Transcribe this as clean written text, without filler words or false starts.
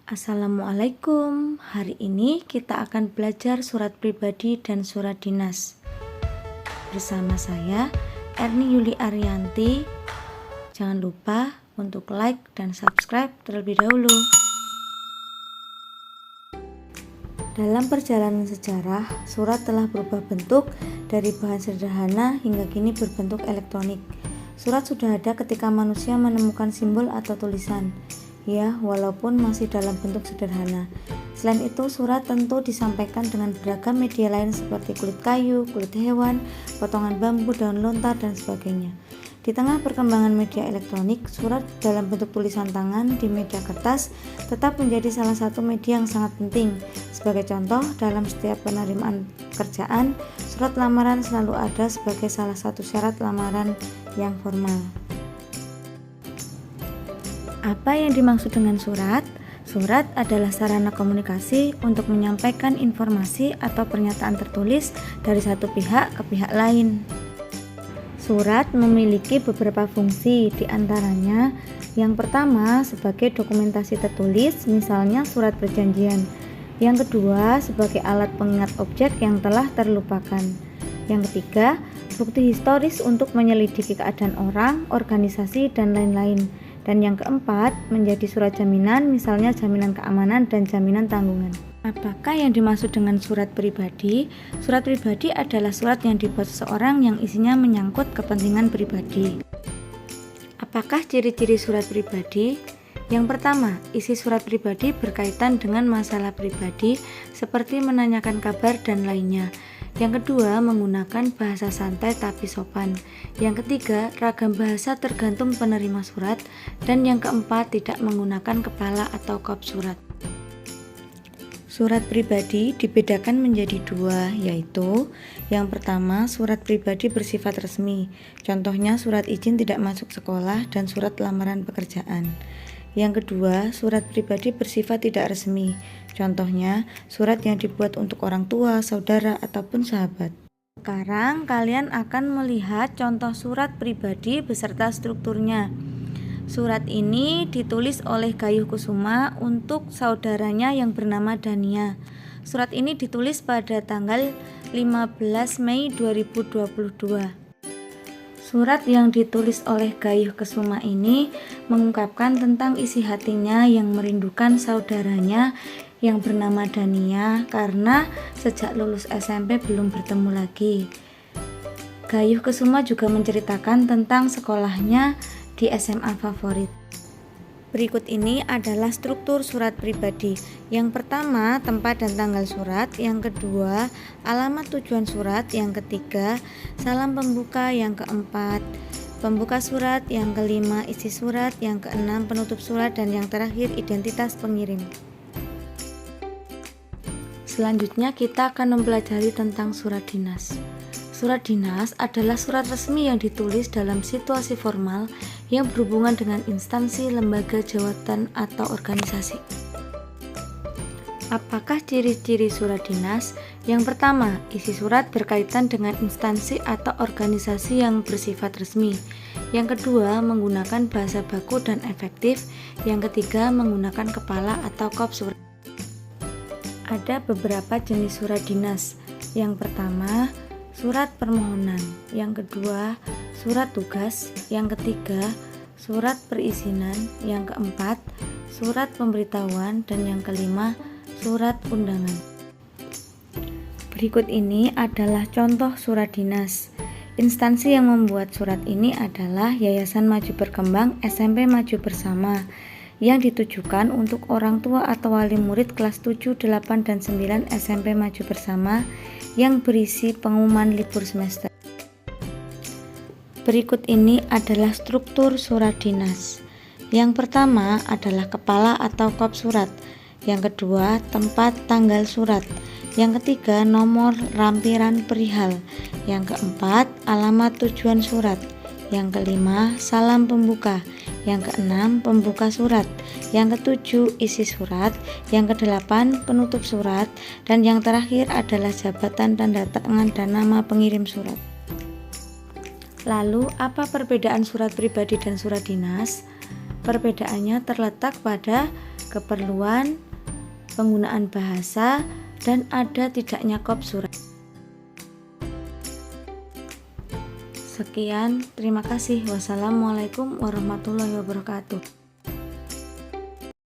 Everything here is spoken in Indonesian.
Assalamualaikum. Hari ini kita akan belajar surat pribadi dan surat dinas. Bersama saya, Erni Yuli Arianti. Jangan lupa untuk like dan subscribe terlebih dahulu. Dalam perjalanan sejarah, surat telah berubah bentuk dari bahan sederhana hingga kini berbentuk elektronik. Surat sudah ada ketika manusia menemukan simbol atau tulisan. Ya, walaupun masih dalam bentuk sederhana. Selain itu, surat tentu disampaikan dengan beragam media lain seperti kulit kayu, kulit hewan, potongan bambu, daun lontar, dan sebagainya. Di tengah perkembangan media elektronik, surat dalam bentuk tulisan tangan di media kertas tetap menjadi salah satu media yang sangat penting. Sebagai contoh, dalam setiap penerimaan kerjaan, surat lamaran selalu ada sebagai salah satu syarat lamaran yang formal. Apa yang dimaksud dengan surat? Surat adalah sarana komunikasi untuk menyampaikan informasi atau pernyataan tertulis dari satu pihak ke pihak lain. Surat memiliki beberapa fungsi, diantaranya yang pertama sebagai dokumentasi tertulis, misalnya surat perjanjian. Yang kedua sebagai alat pengingat objek yang telah terlupakan. Yang ketiga, bukti historis untuk menyelidiki keadaan orang, organisasi, dan lain-lain. Dan yang keempat, menjadi surat jaminan, misalnya jaminan keamanan dan jaminan tanggungan. Apakah yang dimaksud dengan surat pribadi? Surat pribadi adalah surat yang dibuat seseorang yang isinya menyangkut kepentingan pribadi. Apakah ciri-ciri surat pribadi? Yang pertama, isi surat pribadi berkaitan dengan masalah pribadi seperti menanyakan kabar dan lainnya. Yang kedua, menggunakan bahasa santai tapi sopan. Yang ketiga, ragam bahasa tergantung penerima surat. Dan yang keempat, tidak menggunakan kepala atau kop surat. Surat pribadi dibedakan menjadi dua, yaitu yang pertama, surat pribadi bersifat resmi. Contohnya surat izin tidak masuk sekolah dan surat lamaran pekerjaan. Yang kedua, surat pribadi bersifat tidak resmi. Contohnya, surat yang dibuat untuk orang tua, saudara, ataupun sahabat. Sekarang kalian akan melihat contoh surat pribadi beserta strukturnya. Surat ini ditulis oleh Gayuh Kusuma untuk saudaranya yang bernama Dania. Surat ini ditulis pada tanggal 15 Mei 2022. Surat yang ditulis oleh Gayuh Kusuma ini mengungkapkan tentang isi hatinya yang merindukan saudaranya yang bernama Dania karena sejak lulus SMP belum bertemu lagi. Gayuh Kusuma juga menceritakan tentang sekolahnya di SMA favorit. Berikut ini adalah struktur surat pribadi. Yang pertama, tempat dan tanggal surat. Yang kedua, alamat tujuan surat. Yang ketiga, salam pembuka. Yang keempat, pembuka surat. Yang kelima, isi surat. Yang keenam, penutup surat. Dan yang terakhir, identitas pengirim. Selanjutnya kita akan mempelajari tentang surat dinas. Surat dinas adalah surat resmi yang ditulis dalam situasi formal yang berhubungan dengan instansi, lembaga, jabatan, atau organisasi. Apakah ciri-ciri surat dinas? Yang pertama, isi surat berkaitan dengan instansi atau organisasi yang bersifat resmi. Yang kedua, menggunakan bahasa baku dan efektif. Yang ketiga, menggunakan kepala atau kop surat. Ada beberapa jenis surat dinas. Yang pertama, surat permohonan. Yang kedua, surat tugas. Yang ketiga, surat perizinan. Yang keempat, surat pemberitahuan. Dan yang kelima, surat undangan. Berikut ini adalah contoh surat dinas. Instansi yang membuat surat ini adalah Yayasan Maju Berkembang SMP Maju Bersama yang ditujukan untuk orang tua atau wali murid kelas 7, 8, dan 9 SMP Maju Bersama yang berisi pengumuman libur semester. Berikut ini adalah struktur surat dinas. Yang pertama adalah kepala atau kop surat. Yang kedua, tempat tanggal surat. Yang ketiga, nomor lampiran perihal. Yang keempat, alamat tujuan surat. Yang kelima, salam pembuka. Yang keenam, pembuka surat. Yang ketujuh, isi surat. Yang kedelapan, penutup surat. Dan yang terakhir adalah jabatan, tanda tangan, dan nama pengirim surat. Lalu, apa perbedaan surat pribadi dan surat dinas? Perbedaannya terletak pada keperluan, penggunaan bahasa, dan ada tidaknya kop surat. Sekian, terima kasih. Wassalamualaikum warahmatullahi wabarakatuh.